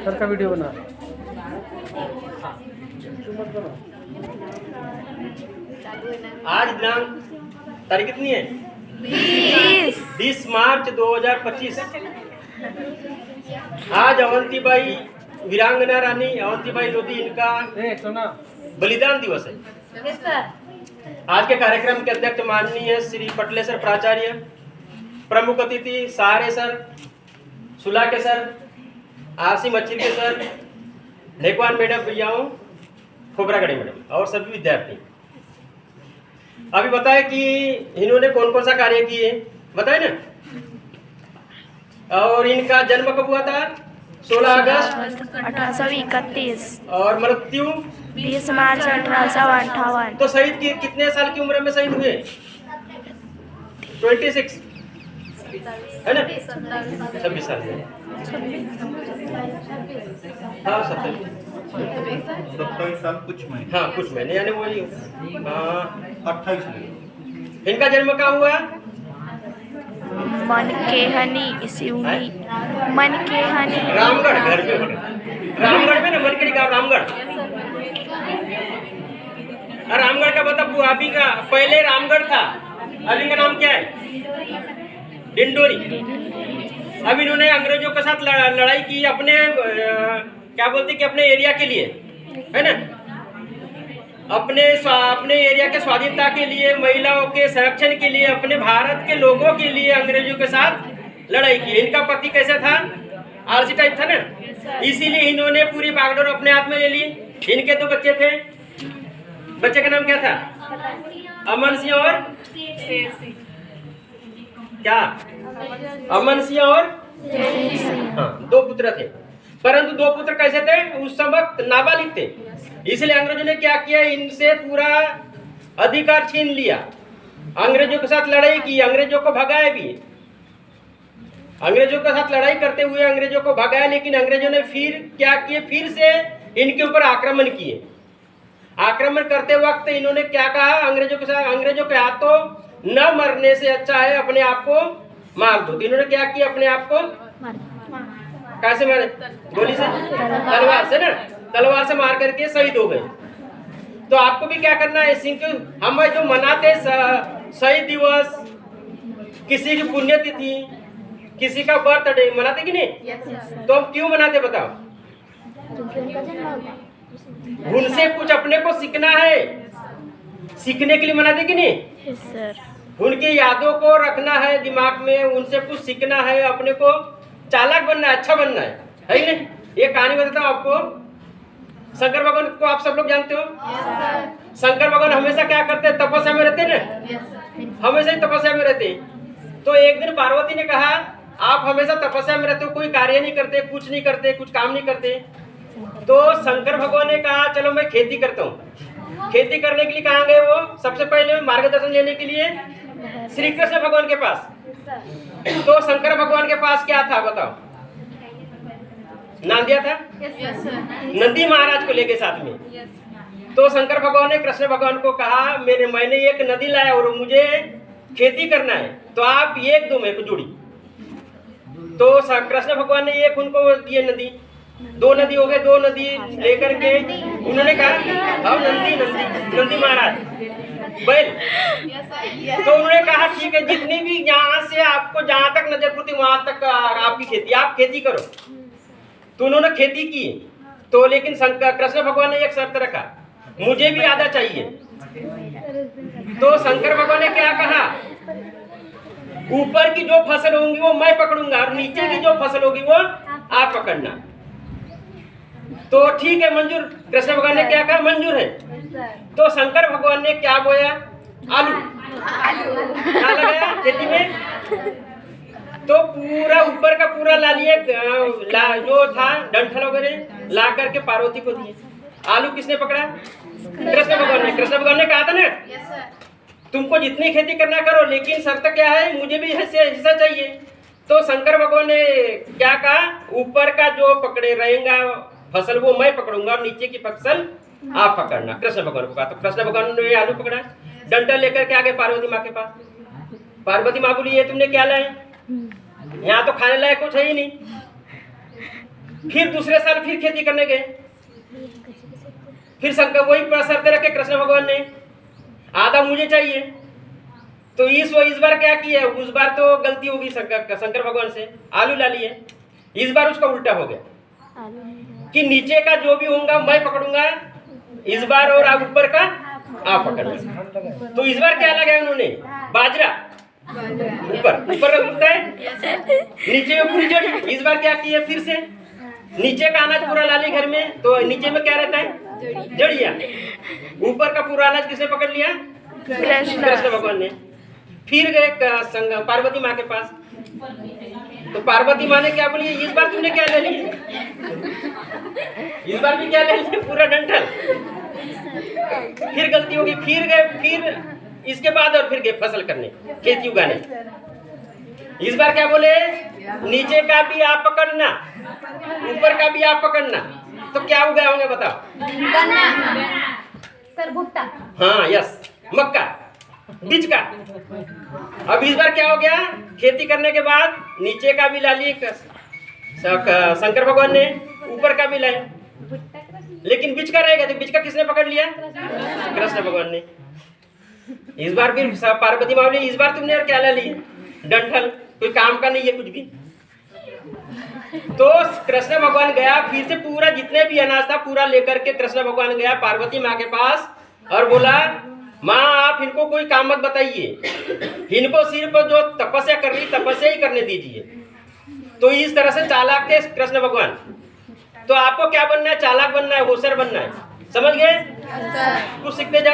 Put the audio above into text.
Sir का video बना। आज दिनांक तारीख कितनी है? 20 मार्च 2025। आज अवंतीबाई वीरांगना रानी अवंतीबाई लोधी इनका बलिदान दिवस है। आज के कार्यक्रम के अध्यक्ष माननीय श्री पटलेश्वर प्राचार्य, प्रमुख अतिथि सहारे सर, सुलाके सर, आरसी मच्छी के सर, ढेकवान मैडम, भैयाओं, खोबरागढ़ी मैडम और सभी विद्यार्थी। अभी बताए कि इन्होंने कौन कौन सा कार्य किए, बताए ना। और इनका जन्म कब हुआ था? 16 अगस्त 1831 और मृत्यु 20 मार्च 1858। तो शहीद की कितने साल की उम्र में शहीद हुए? 26 है ना, 26 साल में। हाँ 27 साल कुछ महीने। हाँ कुछ महीने, यानी वही 28। इनका जन्म कहाँ हुआ? मनकेहनी सिवनी, मनकेहनी रामगढ़, घर में रामगढ़ में ना, मनकेहनी गाँव रामगढ़। रामगढ़ का मतलब अभी का, पहले रामगढ़ था, अभी का नाम क्या है? डिंडोरी। अब इन्होंने अंग्रेजों के साथ लड़ाई की अपने क्या बोलते कि अपने एरिया के लिए, है ना, अपने एरिया के स्वाधीनता के लिए, महिलाओं के संरक्षण के लिए, अपने भारत के लोगों के लिए अंग्रेजों के साथ लड़ाई की। इनका पति कैसा था? आलसी टाइप था ना, इसीलिए इन्होंने पूरी बागडोर अपने हाथ में ले ली। इनके 2 बच्चे थे, बच्चे का नाम क्या था? अमन सिंह और क्या? अमन सिंह और हाँ, 2 पुत्र थे। परंतु 2 पुत्र कैसे थे? उस समय नाबालिग थे, इसलिए अंग्रेजों ने क्या किया, इनसे पूरा अधिकार छीन लिया। अंग्रेजों के साथ लड़ाई की, अंग्रेजों को भगाया भी। अंग्रेजों के साथ लड़ाई करते हुए अंग्रेजों को भगाया, लेकिन अंग्रेजों ने फिर क्या किए, फिर से इनके ऊपर आक्रमण किए। आक्रमण करते वक्त इन्होंने क्या कहा अंग्रेजों के साथ, अंग्रेजों के हाथों न मरने से अच्छा है अपने आप को मार दो। तो इन्होंने क्या किया, अपने आप को कैसे मारे? गोली से, तलवार से ना, तलवार से मार करके शहीद हो गए। तो आपको भी क्या करना है, हम जो मनाते शहीद दिवस, किसी की पुण्यतिथि, किसी का बर्थडे मनाते कि नहीं? तो हम क्यों मनाते बताओ? उनसे कुछ अपने को सीखना है, सीखने के लिए मनाते कि नहीं? उनकी यादों को रखना है दिमाग में, उनसे कुछ सीखना है, अपने को चालाक बनना है, अच्छा बनना है कि नहीं? ये कहानी बताता हूँ आपको। शंकर भगवान को आप सब लोग जानते हो। शंकर भगवान हमेशा क्या करते हैं? तपस्या में रहते ना, हमेशा ही तपस्या में रहते। तो एक दिन पार्वती ने कहा, आप हमेशा तपस्या में रहते हो, कोई कार्य नहीं करते, कुछ नहीं करते, कुछ काम नहीं करते। तो शंकर भगवान ने कहा, चलो मैं खेती करता हूँ। खेती करने के लिए कहाँ गए वो? सबसे पहले मार्गदर्शन लेने के लिए श्री कृष्ण भगवान के पास। तो शंकर भगवान के पास क्या था बताओ? नांदिया था, नंदी महाराज को लेके साथ में। तो शंकर भगवान ने कृष्ण भगवान को कहा, मैंने एक नदी लाया और मुझे खेती करना है, तो आप एक दो मेरे को जोड़ी। तो कृष्ण भगवान ने एक उनको दिए नदी, 2 नदी हो गए। 2 नदी लेकर के उन्होंने कहा, अब नंदी महाराज बैल। तो उन्होंने कहा ठीक है, जितनी भी यहाँ से आपको जहाँ तक नजर पड़ती वहां तक आपकी खेती, आप खेती करो। तो उन्होंने खेती की। तो लेकिन कृष्ण भगवान ने एक शर्त रखा, मुझे भी आधा चाहिए। तो शंकर भगवान ने क्या कहा, ऊपर की जो फसल होंगी वो मैं पकड़ूंगा और नीचे की जो फसल होगी वो आप पकड़ना। तो ठीक है, मंजूर। कृष्ण भगवान ने क्या कहा, मंजूर है। तो शंकर भगवान ने क्या बोया? आलू। क्या लगाया खेती में? तो पूरा ऊपर का पूरा ला लिए, जो था डंठल वगैरह ला करके पार्वती को दिए। आलू किसने पकड़ा? कृष्ण भगवान ने। कृष्ण भगवान ने कहा था ना, तुमको जितनी खेती करना करो, लेकिन शर्त क्या है, मुझे भी हिस्सा चाहिए। तो शंकर भगवान ने क्या कहा, ऊपर का जो पकड़े रहेगा फसल वो मैं पकड़ूंगा और नीचे की फसल आप पकड़ना। कृष्ण भगवान को कहा। तो कृष्ण भगवान ने आलू पकड़ा, डंडा लेकर के आ गए पार्वती माँ के पास। पार्वती माँ बोली, ये तुमने क्या लाए? यहाँ तो खाने लायक कुछ है ही नहीं। फिर दूसरे साल फिर खेती करने गए, फिर शंकर वही शर्त रखे कृष्ण भगवान ने, आधा मुझे चाहिए। तो इस बार क्या किया, उस बार तो गलती होगी शंकर भगवान से, आलू ला लिए। इस बार उसका उल्टा हो गया कि नीचे का जो भी होगा मैं पकड़ूंगा इस बार, और ऊपर का आप पकड़ना। तो इस बार क्या लगाया उन्होंने, बाजरा ऊपर उगता है, नीचे में पूरी जड़ी। इस बार क्या किया, फिर से नीचे का अनाज पूरा ला लिया घर में, तो नीचे में क्या रहता है, जड़िया। ऊपर का पूरा अनाज किसने पकड़ लिया, कृष्ण भगवान ने। फिर गए पार्वती माँ के पास, तो पार्वती माँ ने क्या बोली, इस बार तुमने क्या ले लिया, इस बार भी क्या ले लिया, पूरा डंठल। फिर गलती होगी, फिर गए, फिर इसके बाद और फिर गए फसल करने, खेती उगाने। इस बार क्या बोले, नीचे का भी आप पकड़ना, ऊपर का भी आप पकड़ना। तो क्या उगाए होंगे बताओ, सर भुट्टा, हाँ यस, मक्का, बीज का। अब इस बार क्या हो गया, खेती करने के बाद नीचे का भी ला लिए शंकर भगवान ने, ऊपर का भी लाए, लेकिन बीज का रहेगा, तो बीज का किसने पकड़ लिया, कृष्ण भगवान ने। इस बार फिर पार्वती माँ बोली, इस बार तुमने और क्या ला लिया, डंठल, कोई काम का नहीं है कुछ भी। तो कृष्ण भगवान गया, फिर से पूरा जितने भी अनाज था पूरा लेकर के कृष्ण भगवान गया पार्वती माँ के पास और बोला, माँ आप इनको कोई काम मत बताइए, इनको सिर्फ जो तपस्या कर रही तपस्या ही करने दीजिए। तो इस तरह से चालाक थे कृष्ण भगवान। तो आपको क्या बनना है, चालाक बनना है, होशियार बनना है, समझ गए, कुछ सीखते जाओ।